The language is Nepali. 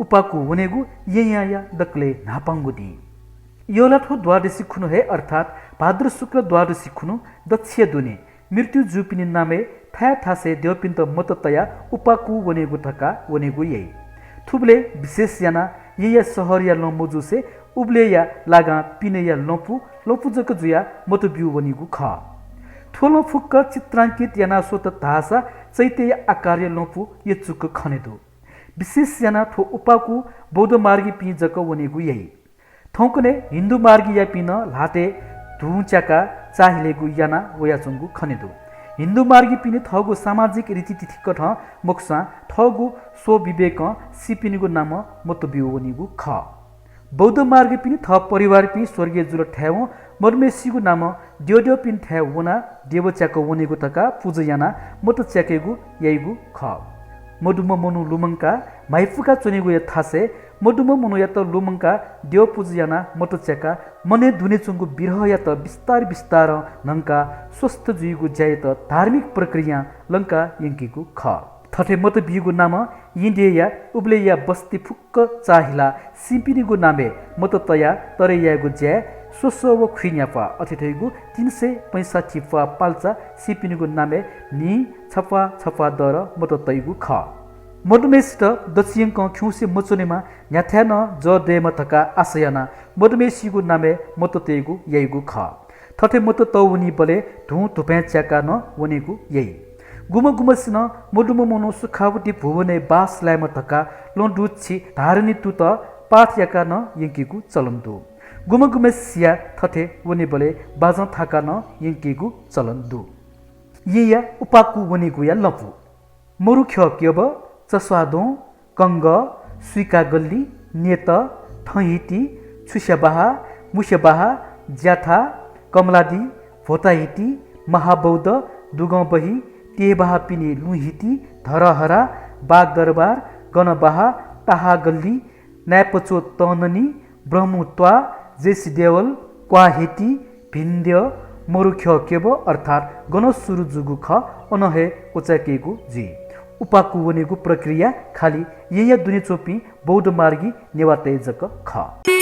उपाकु वनेगु येया दक्ले नापाङ्गुदी योलाठो द्वादशी खुनु हे अर्थात भाद्र शुक्ल द्वादशी खुनु दक्षिय दुने मृत्यु जुपिनि नामे थाया थासे देवपिन्त मततया उपाकु वनेगु थका वनेगु यही थुबले विशेष याना येया सहर या लम्बुजुसे उब्ले या लागा पिने या लोपु जक जुया मतबिउ वनेगु ख थोलो फुक्क चित्रांकित याना सोत धासा चैत्य आकार या लोपु ये चुक खनेदु विशेष याना थो उपाकु बौद्ध मार्गी पि जक वनेगु यही थौकने हिन्दू मार्गी या पिन लाटे धुच्याका चाहिलेगु याना वयाचुङ्गु खनेदु हिन्दू मार्गी पिने थगु सामाजिक रीतिथिति कठ मोक्सा थगु सो विवेक सिपिनिगु नाम मतबिउ वनेगु ख बौद्ध मार्गी पिने थ परिवार पि स्वर्गीय जुल ठ्याउ मर्मेसीगु नाम देवदेव पिन ठ्याउ वना देवच्याको वनेगु तका पूजयाना मत च्याकेगु यैगु ख मधुम मनु लुमंका माइफुका चुनेगु या थासे मधुम मनु या त लुमंका देव पूजयाना मत च्याका मने दुने चुंगु बिरह या त विस्तार नंका स्वस्थ जुइगु ज्याय त धार्मिक प्रक्रिया लंका यंकीगु ख थठे मत बिगु नाम इन्डिया उब्ले या बस्ती फुक्क चाहिला सिपिनिगु नामे मत तया तरे यागु ज्या सोसो व खुइन्यापा अतिथैगु 365 फा पाल्चा सिपिनिगु नामे नि छपा दर मत तैगु ख मधुमेष्ट दक्षिणक ख्युसे मचोनेमा न्याथ्यान ज देम थका आशयना मधुमेशीगु नामे मत तेगु यैगु ख थठे मत तौनी बले धु धुप्या च्याका न वनेगु यही गुमसिन मधुम मनो सुखावटी भुवने बास लायम थका लोंडुछि धारणी तुत पाठ याका न यंकीगु चलन्दु गुमसिया थठे वने बले बाजा थाका न यंकीगु चलन्दु येया उपाकु वनेगु या लपु मरुख्य क्यब चस्वादो कंग सुइका गल्ली नेत ठहिटी छुस्याबाहा मुस्याबाहा ज्याथा कमलादी भोताहिटी महाबौद्ध दुगौबही तेबाहा पिने लुहिटी धरहरा बाग दरबार गणबाहा ताहा गल्ली न्यापचो तननी ब्रह्मुत्वा जेसी देवल क्वाहेटी भिन्द्य मरुख्य केब अर्थात गणसुरु जुगु ख अनहे उचाकेगु जी उपाकु वनेगु प्रक्रिया खाली येया दुने चोपी बौद्ध मार्गी नेवाते जक ख